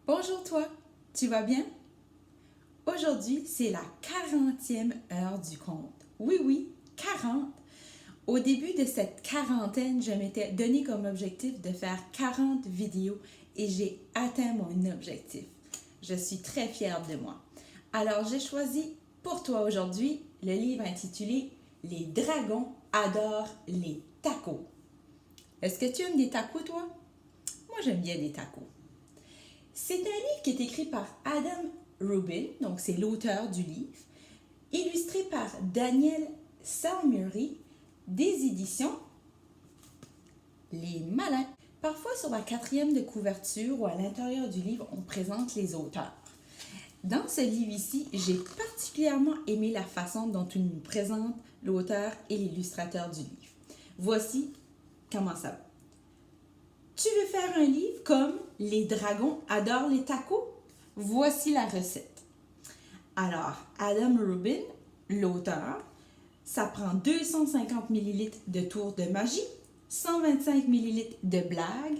Bonjour toi, tu vas bien? Aujourd'hui, c'est la 40e heure du conte. Oui, oui, 40. Au début de cette quarantaine, je m'étais donné comme objectif de faire 40 vidéos et j'ai atteint mon objectif. Je suis très fière de moi. Alors, j'ai choisi pour toi aujourd'hui le livre intitulé Les dragons adorent les tacos. Est-ce que tu aimes des tacos, toi? Moi, j'aime bien des tacos. C'est un livre qui est écrit par Adam Rubin, donc c'est l'auteur du livre, illustré par Daniel Salmieri, des éditions Les Malins. Parfois, sur la 4e de couverture ou à l'intérieur du livre, on présente les auteurs. Dans ce livre ici, j'ai particulièrement aimé la façon dont il nous présente l'auteur et l'illustrateur du livre. Voici comment ça va. Tu veux faire un livre comme Les dragons adorent les tacos? Voici la recette. Alors, Adam Rubin, l'auteur, ça prend 250 ml de tours de magie, 125 ml de blagues,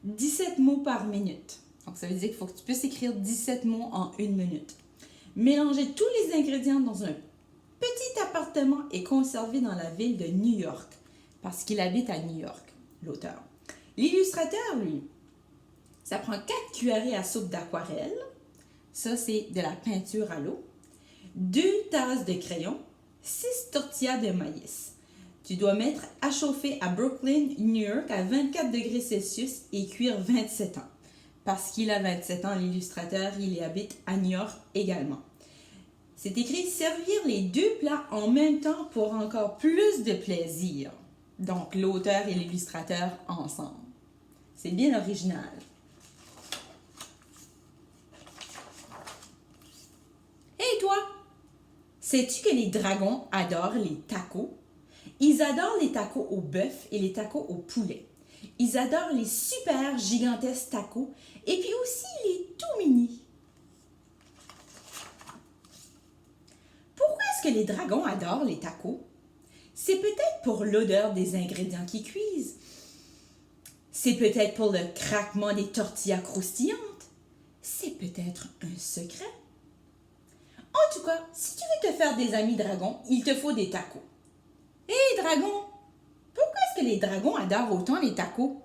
17 mots par minute. Donc, ça veut dire qu'il faut que tu puisses écrire 17 mots en 1 minute. Mélanger tous les ingrédients dans un petit appartement et conserver dans la ville de New York, parce qu'il habite à New York, l'auteur. L'illustrateur, lui, ça prend 4 cuillerées à soupe d'aquarelle. Ça, c'est de la peinture à l'eau. 2 tasses de crayon. 6 tortillas de maïs. Tu dois mettre à chauffer à Brooklyn, New York, à 24 degrés Celsius et cuire 27 ans. Parce qu'il a 27 ans, l'illustrateur, il habite à New York également. C'est écrit « Servir les 2 plats en même temps pour encore plus de plaisir ». Donc, l'auteur et l'illustrateur ensemble. C'est bien original. Hey toi, sais-tu que les dragons adorent les tacos? Ils adorent les tacos au bœuf et les tacos au poulet. Ils adorent les super gigantesques tacos et puis aussi les tout mini. Pourquoi est-ce que les dragons adorent les tacos? C'est peut-être pour l'odeur des ingrédients qui cuisent. C'est peut-être pour le craquement des tortillas croustillantes. C'est peut-être un secret. En tout cas, si tu veux te faire des amis dragons, il te faut des tacos. Hé dragon, pourquoi est-ce que les dragons adorent autant les tacos?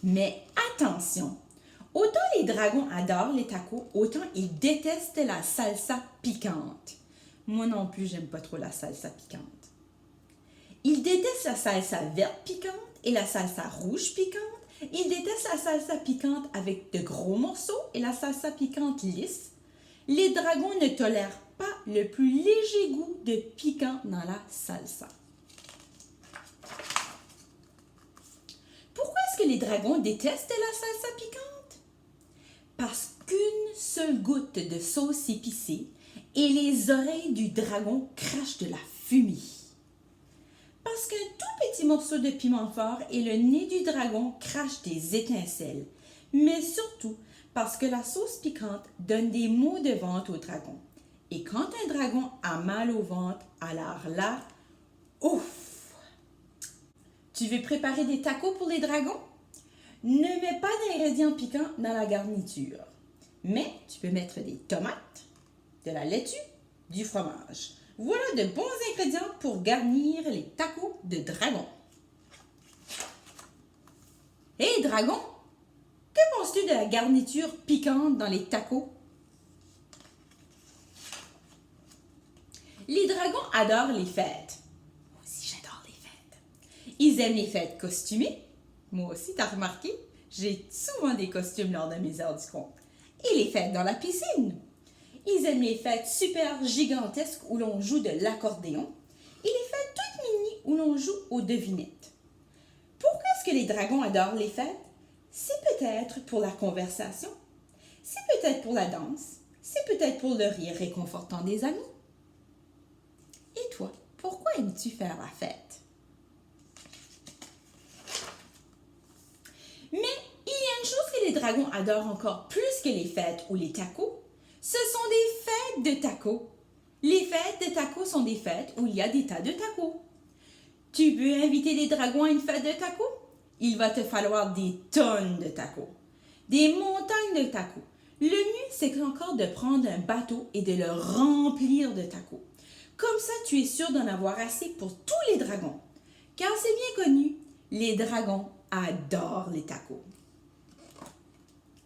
Mais attention, autant les dragons adorent les tacos, autant ils détestent la salsa piquante. Moi non plus, j'aime pas trop la salsa piquante. Ils détestent la salsa verte piquante et la salsa rouge piquante. Ils détestent la salsa piquante avec de gros morceaux et la salsa piquante lisse. Les dragons ne tolèrent pas le plus léger goût de piquant dans la salsa. Pourquoi est-ce que les dragons détestent la salsa piquante? Parce qu'une seule goutte de sauce épicée et les oreilles du dragon crachent de la fumée. Parce qu'un tout petit morceau de piment fort et le nez du dragon crache des étincelles. Mais surtout parce que la sauce piquante donne des maux de ventre au dragon. Et quand un dragon a mal au ventre, alors là, ouf! Tu veux préparer des tacos pour les dragons? Ne mets pas d'ingrédients piquants dans la garniture. Mais tu peux mettre des tomates, de la laitue, du fromage. Voilà de bons ingrédients pour garnir les tacos de dragon. Hé dragon, que penses-tu de la garniture piquante dans les tacos? Les dragons adorent les fêtes. Moi aussi, j'adore les fêtes. Ils aiment les fêtes costumées. Moi aussi, t'as remarqué? J'ai souvent des costumes lors de mes heures du conte. Et les fêtes dans la piscine. Ils aiment les fêtes super gigantesques où l'on joue de l'accordéon et les fêtes toutes mini où l'on joue aux devinettes. Pourquoi est-ce que les dragons adorent les fêtes? C'est peut-être pour la conversation, c'est peut-être pour la danse, c'est peut-être pour le rire réconfortant des amis. Et toi, pourquoi aimes-tu faire la fête? Mais il y a une chose que les dragons adorent encore plus que les fêtes ou les tacos. Ce sont des fêtes de tacos. Les fêtes de tacos sont des fêtes où il y a des tas de tacos. Tu peux inviter des dragons à une fête de tacos? il va te falloir des tonnes de tacos, des montagnes de tacos. Le mieux, c'est encore de prendre un bateau et de le remplir de tacos. Comme ça, tu es sûr d'en avoir assez pour tous les dragons. Car c'est bien connu, les dragons adorent les tacos.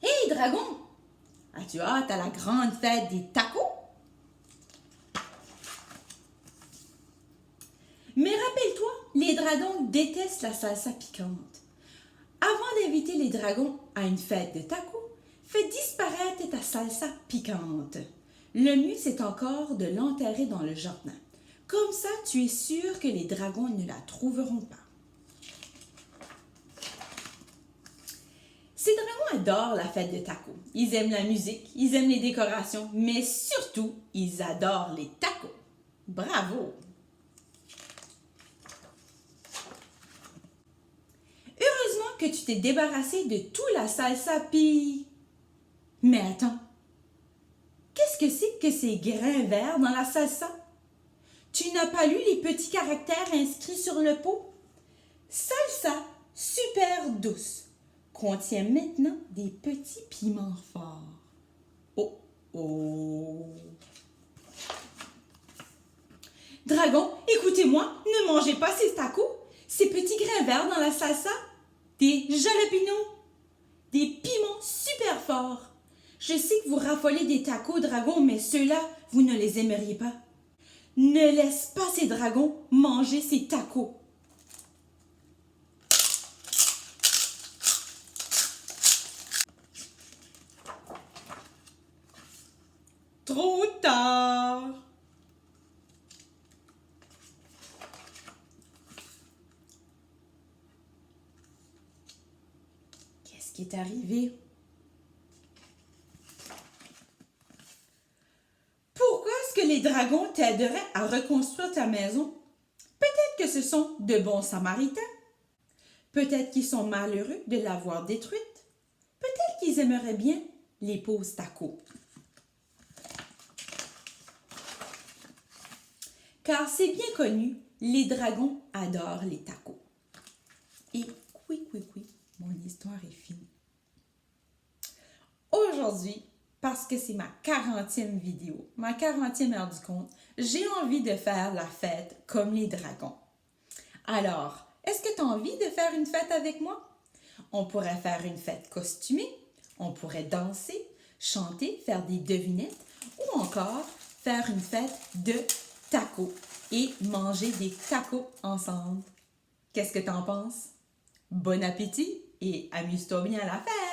Hey dragon, as-tu hâte à la grande fête des tacos? Mais rappelle-toi, les dragons détestent la salsa piquante. Avant d'inviter les dragons à une fête de tacos, fais disparaître ta salsa piquante. Le mieux, c'est encore de l'enterrer dans le jardin. Comme ça, tu es sûr que les dragons ne la trouveront pas. Ces dragons adorent la fête de tacos. Ils aiment la musique, ils aiment les décorations, mais surtout, ils adorent les tacos. Bravo! Heureusement que tu t'es débarrassé de tout la salsa pis... Mais attends, qu'est-ce que c'est que ces grains verts dans la salsa? Tu n'as pas lu les petits caractères inscrits sur le pot? Salsa super douce contient maintenant des petits piments forts. Oh oh! Dragon, écoutez-moi, ne mangez pas ces tacos, ces petits grains verts dans la salsa, des jalapenos, des piments super forts. Je sais que vous raffolez des tacos, dragon, mais ceux-là, vous ne les aimeriez pas. Ne laisse pas ces dragons manger ces tacos. Trop tard! Qu'est-ce qui est arrivé? Pourquoi est-ce que les dragons t'aideraient à reconstruire ta maison? Peut-être que ce sont de bons samaritains. Peut-être qu'ils sont malheureux de l'avoir détruite. Peut-être qu'ils aimeraient bien les pauvres tacos. Car c'est bien connu, les dragons adorent les tacos. Et oui, mon histoire est finie. Aujourd'hui, parce que c'est ma 40e vidéo, ma 40e heure du conte, j'ai envie de faire la fête comme les dragons. Alors, est-ce que tu as envie de faire une fête avec moi? On pourrait faire une fête costumée, on pourrait danser, chanter, faire des devinettes ou encore faire une fête de tacos et manger des tacos ensemble. Qu'est-ce que tu en penses? Bon appétit et amuse-toi bien à la fête!